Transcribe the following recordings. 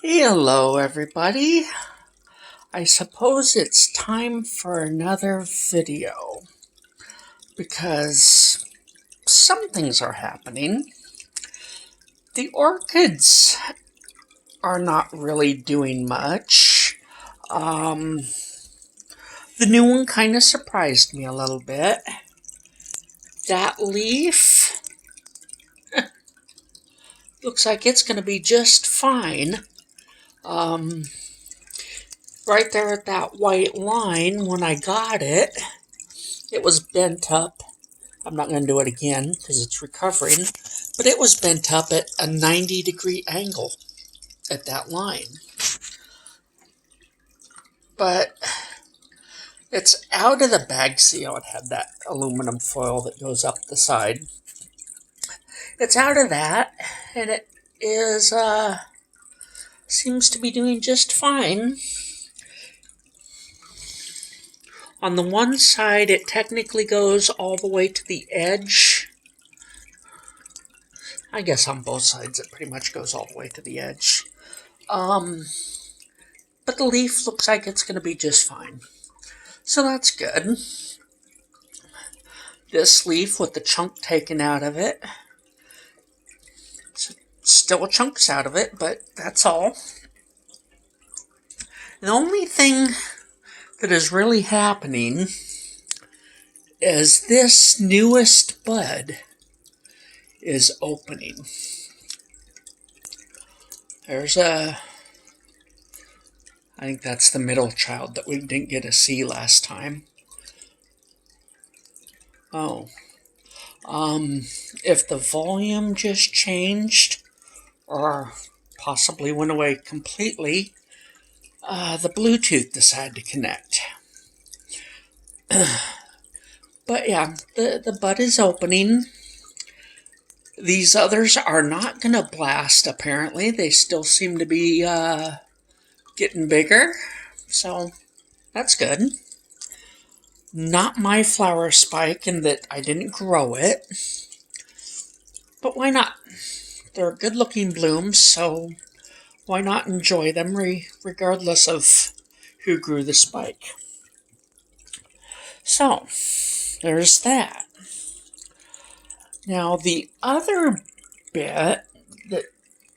Hello, everybody. I suppose it's time for another video because some things are happening. The orchids are not really doing much. The new one kind of surprised me a little bit. That leaf looks like it's going to be just fine. Right there at that white line, when I got it, it was bent up. I'm not going to do it again because it's recovering, but it was bent up at a 90-degree angle at that line. But it's out of the bag. See how it had that aluminum foil that goes up the side? It's out of that, and it is, seems to be doing just fine. On the one side, it technically goes all the way to the edge. I guess on both sides, it pretty much goes all the way to the edge. But the leaf looks like it's going to be just fine. So that's good. This leaf with the chunk taken out of it. Still chunks out of it, but that's all. The only thing that is really happening is this newest bud is opening. There's I think that's the middle child that we didn't get to see last time. Oh. If the volume just changed, or possibly went away completely, the Bluetooth decided to connect. But yeah, the bud is opening. These others are not going to blast, apparently. They still seem to be getting bigger, so that's good. Not my flower spike in that I didn't grow it, but why not? They're good-looking blooms, so why not enjoy them regardless of who grew the spike? So, there's that. Now, the other bit that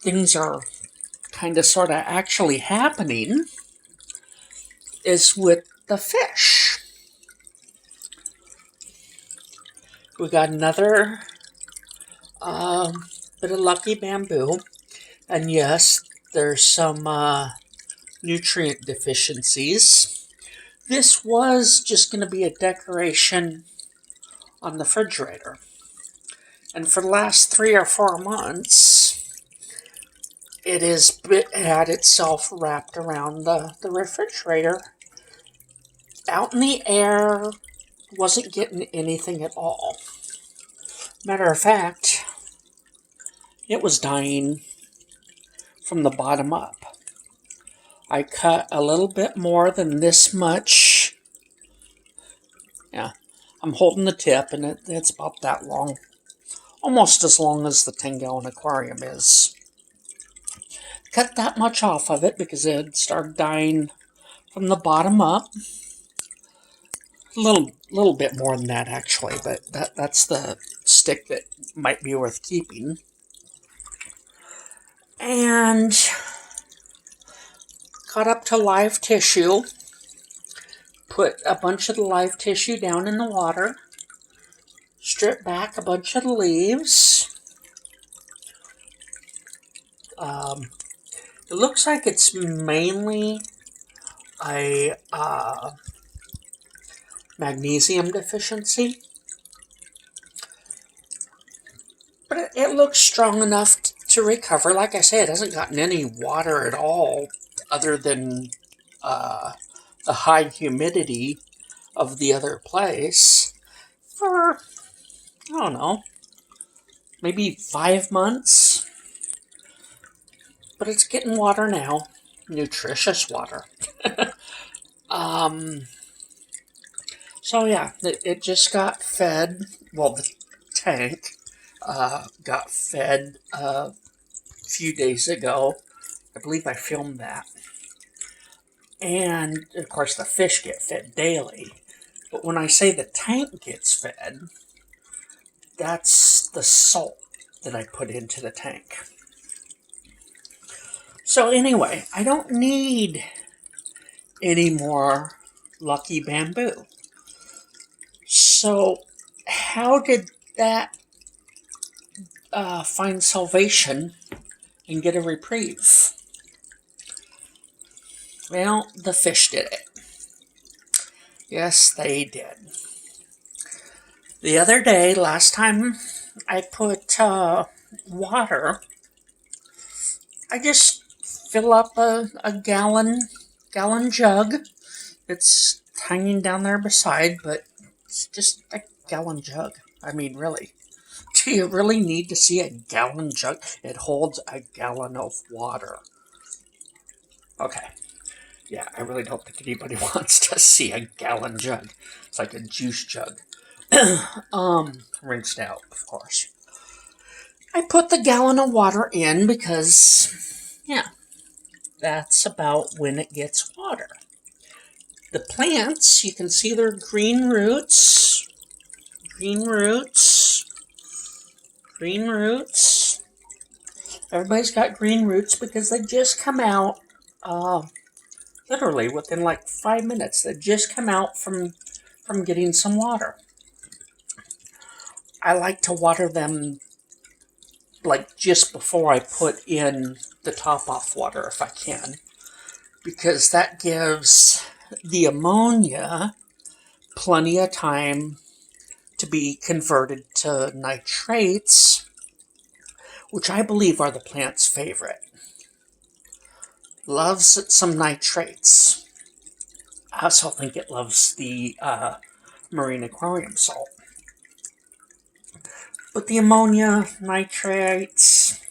things are kind of sort of actually happening is with the fish. We got another bit of lucky bamboo, and yes, there's some nutrient deficiencies. This was just going to be a decoration on the refrigerator. And for the last 3 or 4 months, it has had itself wrapped around the refrigerator. Out in the air, wasn't getting anything at all. Matter of fact, it was dying from the bottom up. I cut a little bit more than this much. Yeah, I'm holding the tip, and it's about that long. Almost as long as the 10-gallon aquarium is. Cut that much off of it because it started dying from the bottom up. A little bit more than that, actually, but that's the stick that might be worth keeping. And got up to live tissue. Put a bunch of the live tissue down in the water. Strip back a bunch of the leaves. It looks like it's mainly a magnesium deficiency. But it looks strong enough to recover. Like I said, it hasn't gotten any water at all other than the high humidity of the other place for, I don't know, maybe 5 months. But it's getting water now. Nutritious water. So yeah, it just got fed. Well, the tank got fed a few days ago. I believe I filmed that. And, of course, the fish get fed daily. But when I say the tank gets fed, that's the salt that I put into the tank. So anyway, I don't need any more lucky bamboo. So how did that find salvation and get a reprieve? Well, the fish did it. Yes, they did. The other day, last time I put water, I just fill up a gallon jug. It's hanging down there beside, but it's just a gallon jug. I mean, really. Do you really need to see a gallon jug? It holds a gallon of water. Okay. Yeah, I really don't think anybody wants to see a gallon jug. It's like a juice jug. Rinsed out, of course. I put the gallon of water in because, yeah, that's about when it gets water. The plants, you can see their green roots. Green roots. Green roots. Everybody's got green roots because they just come out, literally within like 5 minutes. They just come out from getting some water. I like to water them like just before I put in the top off water if I can, because that gives the ammonia plenty of time to be converted to nitrates, which I believe are the plant's favorite. Loves some nitrates. I also think it loves the marine aquarium salt. But the ammonia, nitrates,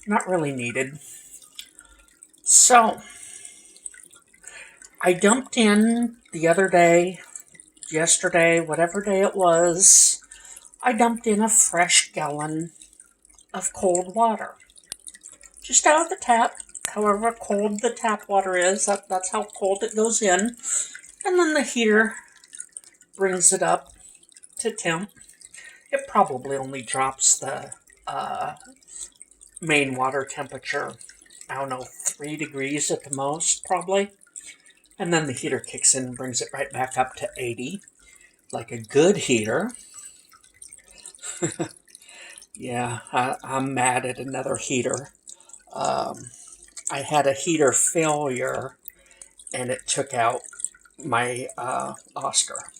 not really needed. So, I dumped in the other day, yesterday, whatever day it was, I dumped in a fresh gallon of cold water. Just out of the tap, however cold the tap water is, that's how cold it goes in. And then the heater brings it up to temp. It probably only drops the main water temperature, I don't know, 3 degrees at the most, probably. And then the heater kicks in and brings it right back up to 80, like a good heater. Yeah, I'm mad at another heater. I had a heater failure, and it took out my Oscar.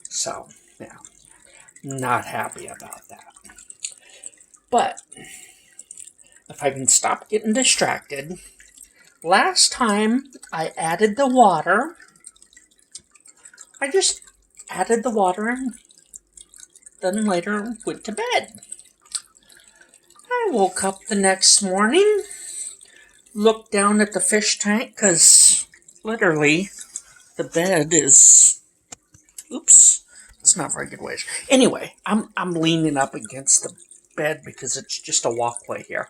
So, yeah, not happy about that. But, if I can stop getting distracted, last time I added the water, I just added the water and then later went to bed. I woke up the next morning, looked down at the fish tank, because literally the bed is, oops, it's not very good ways. Anyway, I'm leaning up against the bed because it's just a walkway here.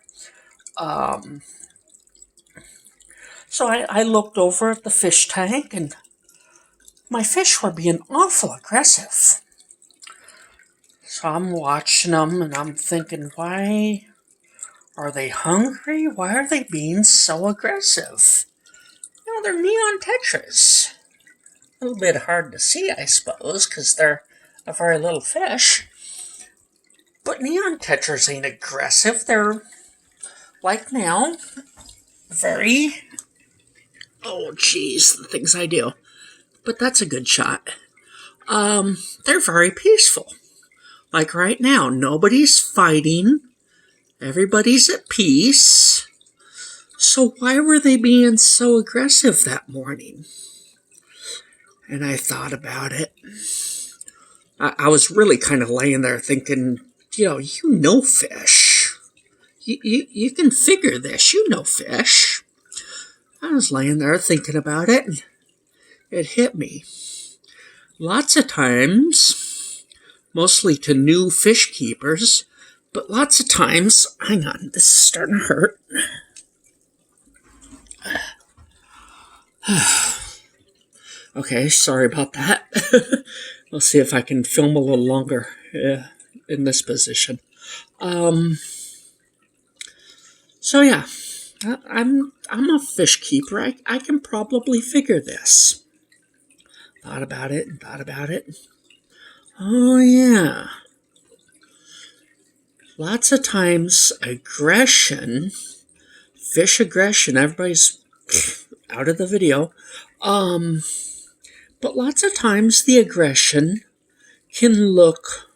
So I looked over at the fish tank, and my fish were being awful aggressive. So I'm watching them, and I'm thinking, why are they hungry? Why are they being so aggressive? You know, they're neon tetras. A little bit hard to see, I suppose, because they're a very little fish. But neon tetras ain't aggressive. They're, like now, very... Oh, jeez, the things I do. But that's a good shot. They're very peaceful. Like right now, nobody's fighting. Everybody's at peace. So why were they being so aggressive that morning? And I thought about it. I was really kind of laying there thinking, you know fish. You can figure this, you know fish. I was laying there thinking about it, and it hit me. Lots of times, mostly to new fish keepers, but lots of times, hang on, this is starting to hurt. Okay, sorry about that. We'll see if I can film a little longer in this position. So yeah, I'm a fish keeper. I can probably figure this. Thought about it and thought about it. Oh yeah. Lots of times aggression, fish aggression, everybody's out of the video. But lots of times the aggression can look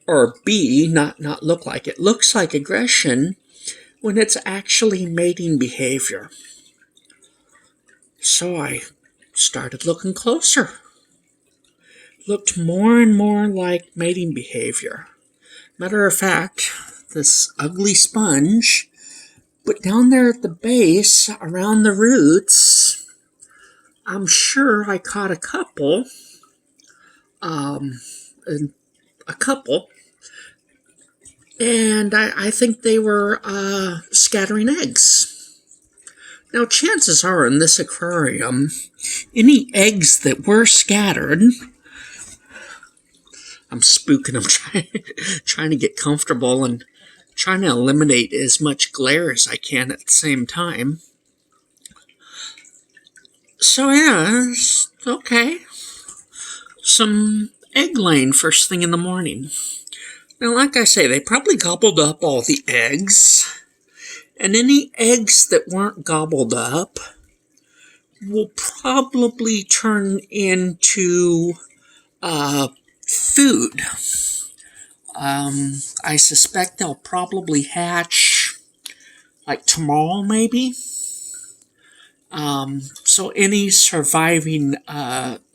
or be, not look like it, looks like aggression when it's actually mating behavior. So I started looking closer. Looked more and more like mating behavior. Matter of fact, this ugly sponge, but down there at the base, around the roots, I'm sure I caught a couple, and I think they were scattering eggs. Now, chances are in this aquarium, any eggs that were scattered, I'm spooking them, trying to get comfortable and trying to eliminate as much glare as I can at the same time. So yeah, okay. Some egg laying first thing in the morning. Now, like I say, they probably gobbled up all the eggs. And any eggs that weren't gobbled up will probably turn into food. I suspect they'll probably hatch like tomorrow, maybe. So any surviving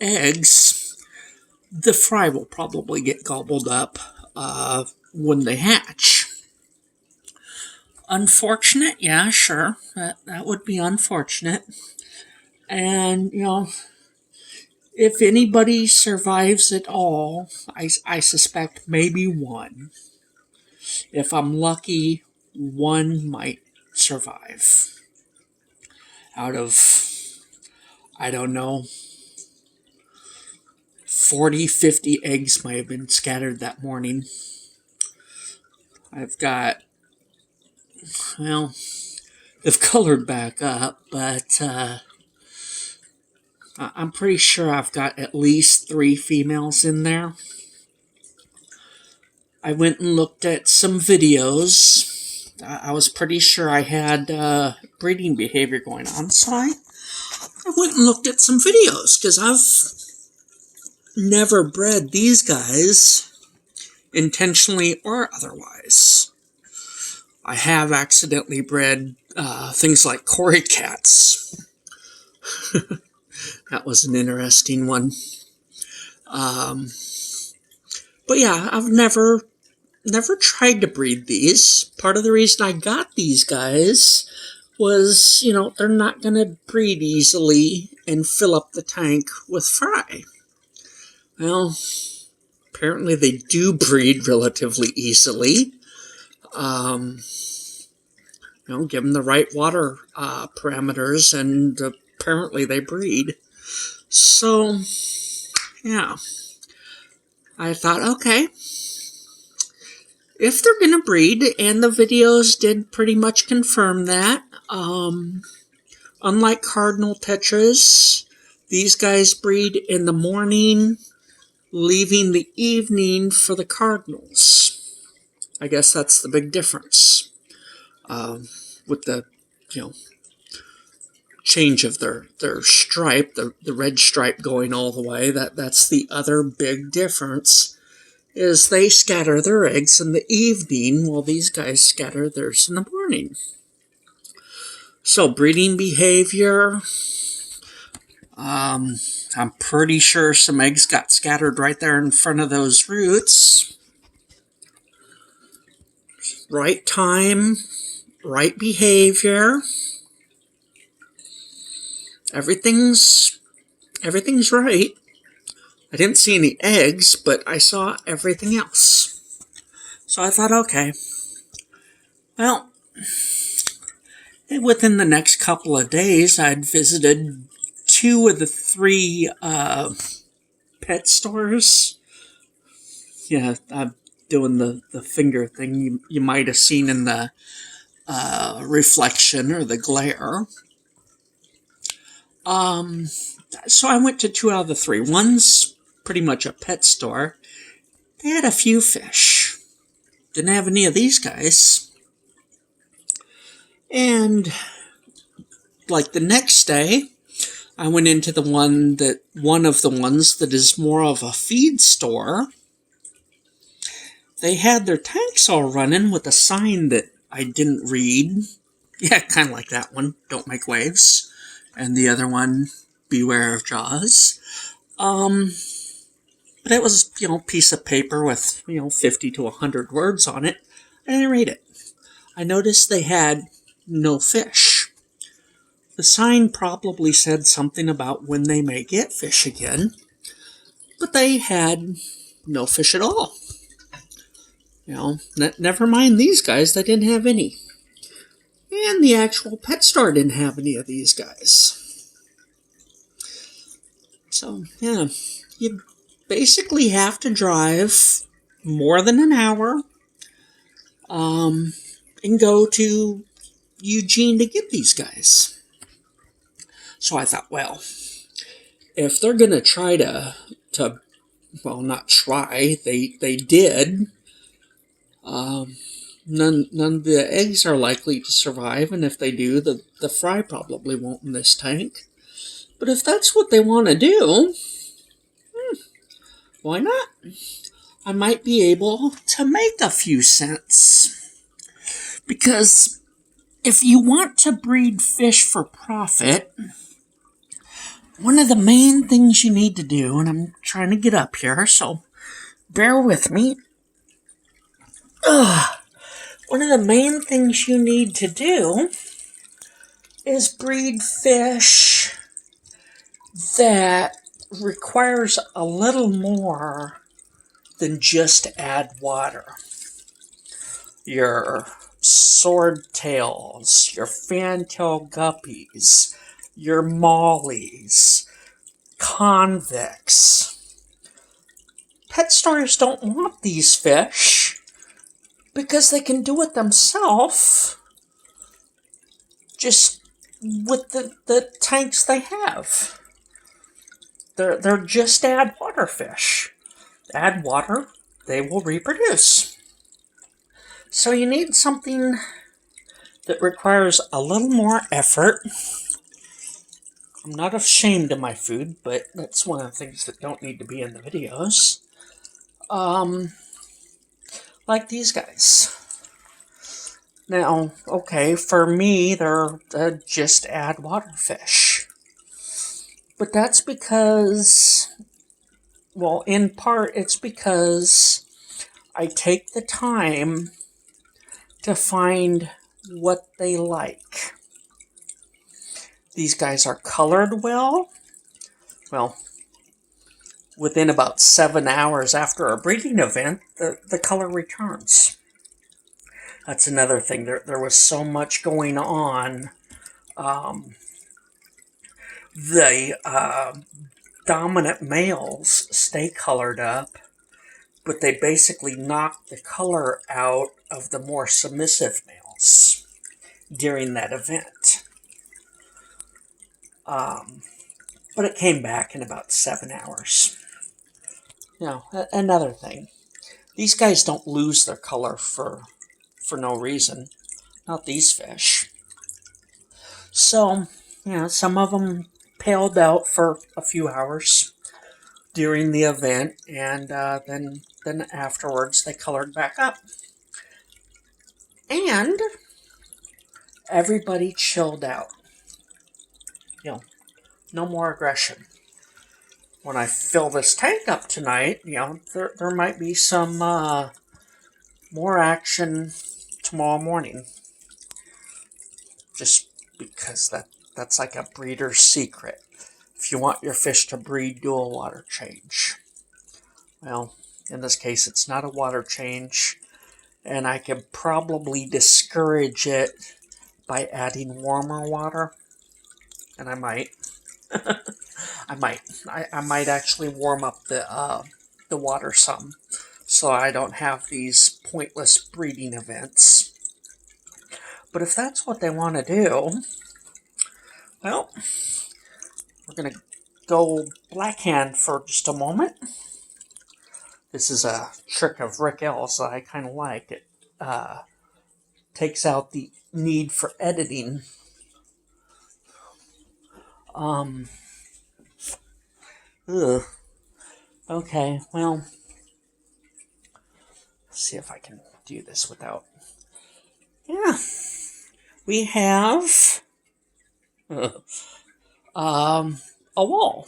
eggs, the fry will probably get gobbled up when they hatch. Unfortunate, yeah, sure. That would be unfortunate. And, if anybody survives at all, I suspect maybe one. If I'm lucky, one might survive. Out of, I don't know, 40, 50 eggs might have been scattered that morning. I've got, well, they've colored back up, but I'm pretty sure I've got at least 3 females in there. I went and looked at some videos. I was pretty sure I had breeding behavior going on, so I went and looked at some videos, because I've never bred these guys intentionally or otherwise. I have accidentally bred things like Cory cats. That was an interesting one. But yeah, I've never tried to breed these. Part of the reason I got these guys was, they're not going to breed easily and fill up the tank with fry. Well, apparently they do breed relatively easily. Give them the right water parameters, and apparently they breed. So, yeah. I thought, okay, if they're going to breed, and the videos did pretty much confirm that, unlike cardinal tetras, these guys breed in the morning, leaving the evening for the cardinals. I guess that's the big difference with the, change of their stripe, the red stripe going all the way. That's the other big difference, is they scatter their eggs in the evening while these guys scatter theirs in the morning. So breeding behavior, I'm pretty sure some eggs got scattered right there in front of those roots. Right time, right behavior. Everything's right. I didn't see any eggs, but I saw everything else. So I thought, okay, well, And within the next couple of days, I'd visited 2 of the 3 pet stores. Yeah, I'm doing the finger thing you might have seen in the reflection or the glare. So I went to 2 out of the 3. One's pretty much a pet store. They had a few fish. Didn't have any of these guys. And like the next day, I went into one of the ones that is more of a feed store. They had their tanks all running with a sign that I didn't read. Yeah, kind of like that one, don't make waves. And the other one, beware of jaws. But it was, a piece of paper with, 50 to 100 words on it. I didn't read it. I noticed they had no fish. The sign probably said something about when they may get fish again, but they had no fish at all. Never mind these guys, they didn't have any. And the actual pet store didn't have any of these guys. So, yeah, you basically have to drive more than an hour and go to Eugene to get these guys. So I thought, well, if they're going to try to well, not try, they did. None of the eggs are likely to survive, and if they do, the fry probably won't in this tank. But if that's what they want to do, why not? I might be able to make a few cents. Because if you want to breed fish for profit, one of the main things you need to do, and I'm trying to get up here, so bear with me. One of the main things you need to do is breed fish that requires a little more than just add water. Your swordtails, your fantail guppies, your mollies, convicts. Pet stores don't want these fish because they can do it themselves just with the tanks they have. They're just add water fish. Add water, they will reproduce. So you need something that requires a little more effort. I'm not ashamed of my food, but that's one of the things that don't need to be in the videos. Like these guys. Now, okay, for me, they're just add water fish. But that's because, well, in part, it's because I take the time to find what they like. These guys are colored well. Well, within about 7 hours after a breeding event, the color returns. That's another thing. There was so much going on. The dominant males stay colored up, but they basically knock the color out of the more submissive males during that event. But it came back in about 7 hours. Now, another thing. These guys don't lose their color for no reason. Not these fish. So, some of them paled out for a few hours during the event, and then afterwards they colored back up. And everybody chilled out. No more aggression. When I fill this tank up tonight, there might be some more action tomorrow morning. Just because that's like a breeder's secret. If you want your fish to breed, do a water change. Well, in this case, it's not a water change, and I could probably discourage it by adding warmer water. And I might. I might actually warm up the water some, so I don't have these pointless breeding events. But if that's what they want to do, well, we're going to go blackhand for just a moment. This is a trick of Rick L's that I kind of like. It takes out the need for editing. Ugh. Okay, well, let's see if I can do this without. Yeah, we have a wall.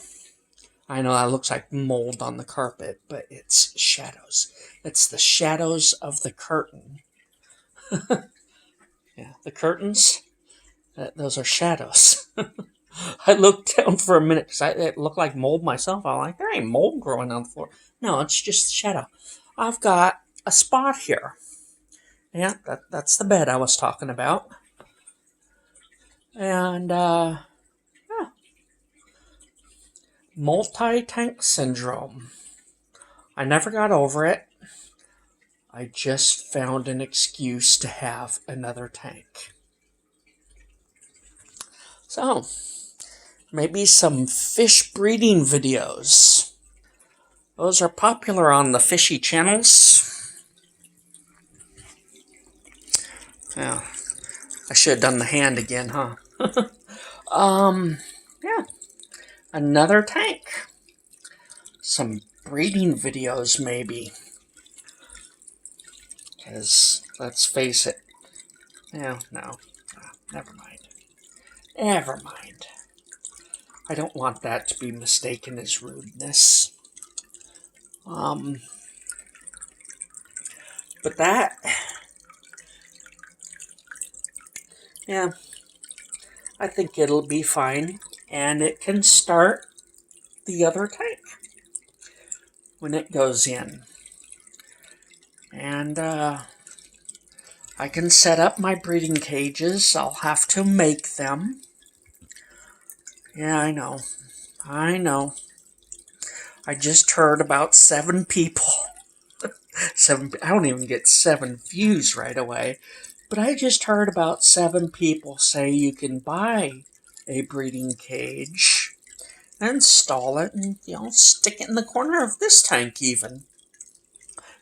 I know that looks like mold on the carpet, but it's shadows. It's the shadows of the curtain. Yeah, the curtains, those are shadows. I looked down for a minute because it looked like mold myself. I'm like, there ain't mold growing on the floor. No, it's just shadow. I've got a spot here. Yeah, that's the bed I was talking about. And, yeah. Multi-tank syndrome. I never got over it. I just found an excuse to have another tank. So, maybe some fish breeding videos. Those are popular on the fishy channels. Yeah, I should have done the hand again, huh? Yeah, another tank. Some breeding videos, maybe. Because, let's face it. No, never mind. Never mind. I don't want that to be mistaken as rudeness. But that, yeah, I think it'll be fine. And it can start the other tank when it goes in. And, I can set up my breeding cages. I'll have to make them. Yeah, I know. I just heard about 7 people. I don't even get 7 views right away. But I just heard about 7 people say you can buy a breeding cage, install it, and, stick it in the corner of this tank even.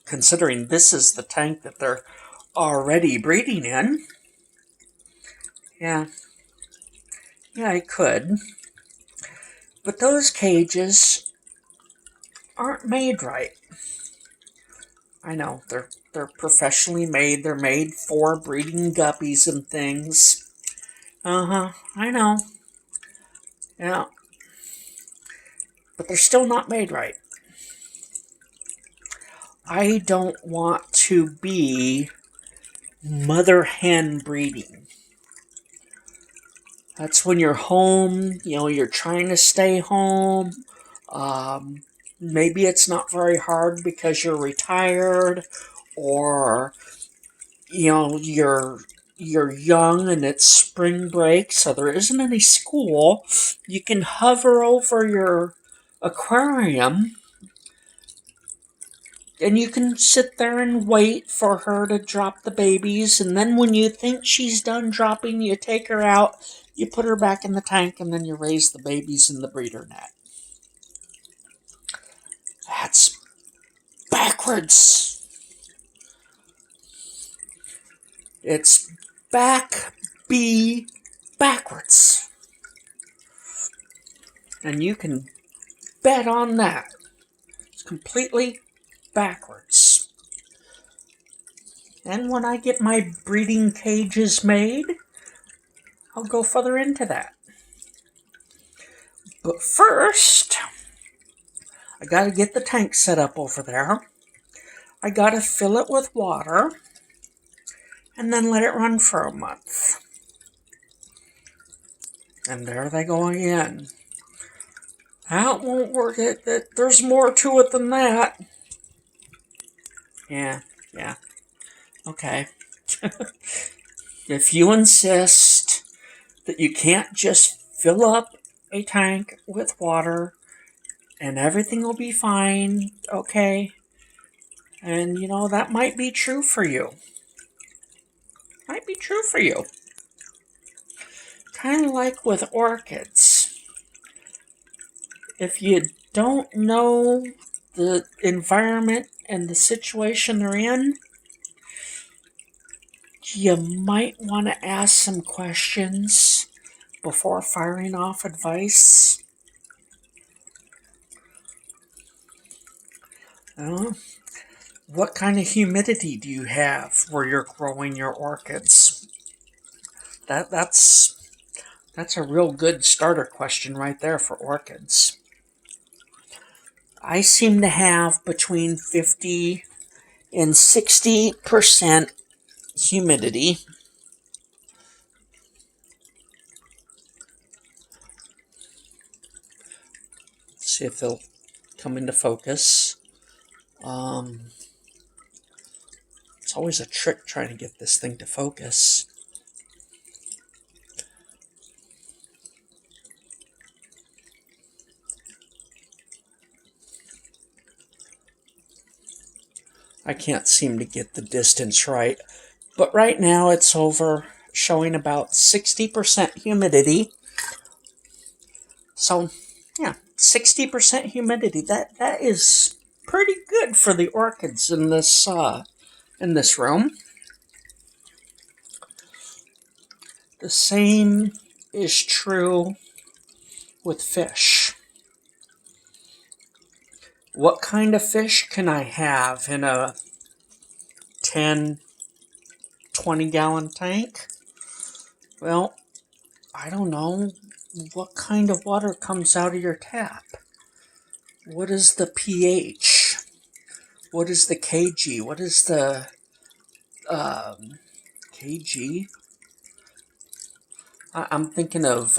Considering this is the tank that they're already breeding in. Yeah, I could. But those cages aren't made right. I know, they're professionally made. They're made for breeding guppies and things. I know. Yeah. But they're still not made right. I don't want to be mother hen breeding. That's when you're home, you're trying to stay home. Maybe it's not very hard because you're retired, or, you're young and it's spring break, so there isn't any school. You can hover over your aquarium and you can sit there and wait for her to drop the babies, and then when you think she's done dropping, you take her out, you put her back in the tank, and then you raise the babies in the breeder net. That's backwards. It's backwards. And you can bet on that. It's completely backwards. And when I get my breeding cages made, I'll go further into that. But first, I gotta get the tank set up over there. I gotta fill it with water and then let it run for a month. And there they go again. That won't work. There's more to it than that. Yeah. Okay. If you insist. that you can't just fill up a tank with water and everything will be fine, okay? And that might be true for you. Might be true for you. Kind of like with orchids. If you don't know the environment and the situation they're in, you might want to ask some questions before firing off advice. What kind of humidity do you have where you're growing your orchids? That's a real good starter question right there for orchids. I seem to have between 50 and 60% humidity. Let's see if they'll come into focus. It's always a trick trying to get this thing to focus. I can't seem to get the distance right. But right now it's showing about 60% humidity. So, yeah, 60% humidity. That is pretty good for the orchids in this room. The same is true with fish. What kind of fish can I have in a 10, 20-gallon tank? Well, I don't know. What kind of water comes out of your tap? What is the pH? What is the kg? What is the kg? I'm thinking of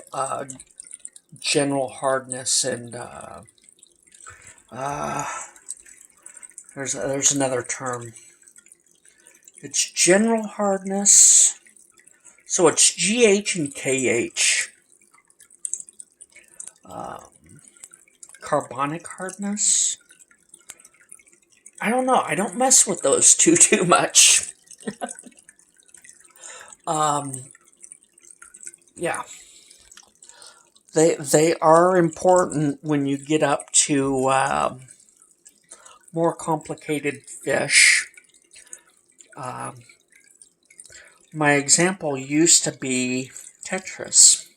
general hardness and there's another term. It's general hardness. So it's GH and KH. Carbonic hardness. I don't know. I don't mess with those two too much. Yeah. They are important when you get up to more complicated fish. My example used to be Tetris,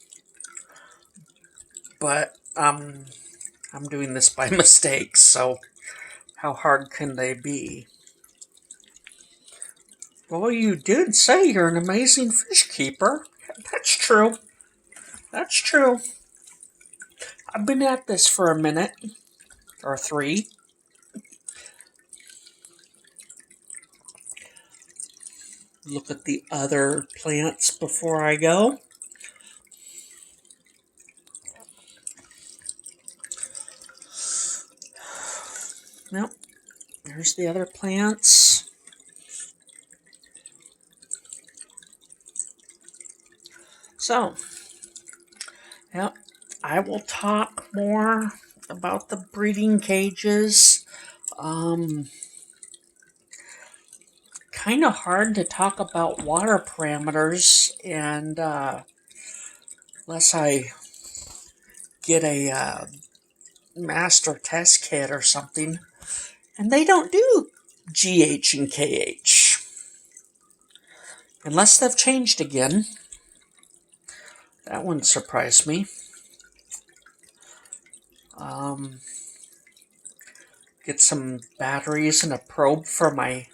but I'm doing this by mistake, so how hard can they be? Well, you did say you're an amazing fish keeper. That's true. That's true. I've been at this for a minute or 3. Look at the other plants before I go. Nope. There's the other plants. So, yep, I will talk more about the breeding cages. Kind of hard to talk about water parameters, and unless I get a master test kit or something, and they don't do GH and KH. Unless they've changed again. That one surprised me. Get some batteries and a probe for my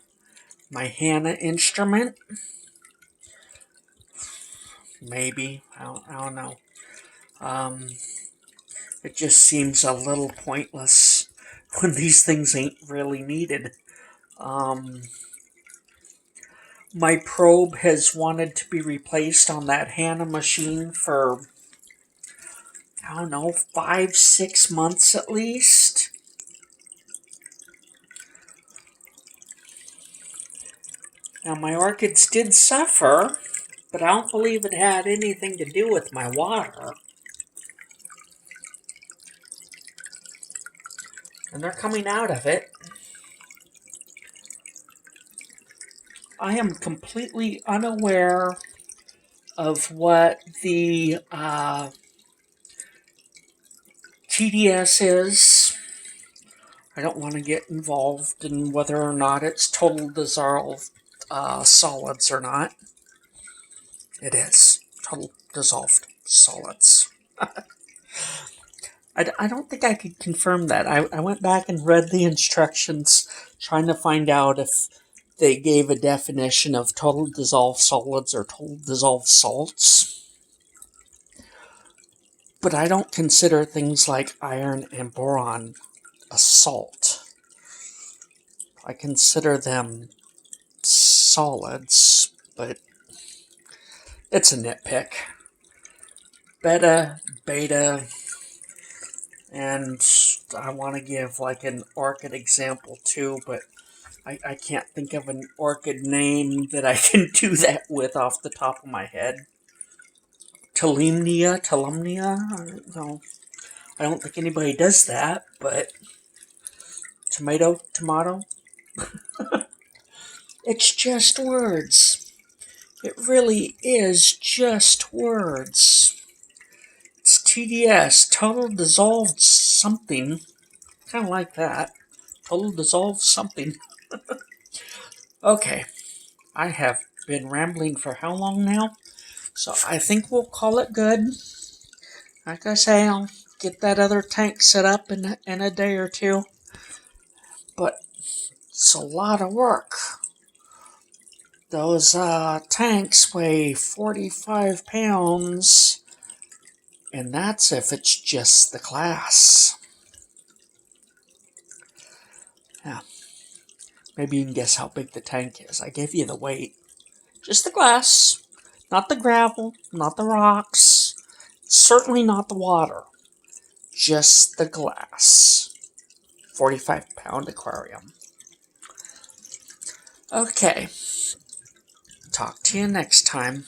Hannah instrument. Maybe. I don't know. It just seems a little pointless when these things ain't really needed. My probe has wanted to be replaced on that Hannah machine for, I don't know, 5-6 months at least. Now, my orchids did suffer but I don't believe it had anything to do with my water. And they're coming out of it. I am completely unaware of what the TDS is. I don't want to get involved in whether or not it's total dissolved solids or not. It is total dissolved solids. I don't think I could confirm that. I went back and read the instructions trying to find out if they gave a definition of total dissolved solids or total dissolved salts. But I don't consider things like iron and boron a salt. I consider them solids, but it's a nitpick. Beta, and I want to give like an orchid example too, but I can't think of an orchid name that I can do that with off the top of my head. Talumnia? No, I don't think anybody does that, but tomato? It's just words. It really is just words. It's TDS, total dissolved something. Kind of like that. Total dissolved something. Okay, I have been rambling for how long now? So I think we'll call it good. Like I say, I'll get that other tank set up in a day or two. But it's a lot of work. Those tanks weigh 45 pounds, and that's if it's just the glass. Yeah, maybe you can guess how big the tank is. I gave you the weight. Just the glass, not the gravel, not the rocks, certainly not the water. Just the glass. 45-pound aquarium. Okay. Talk to you next time.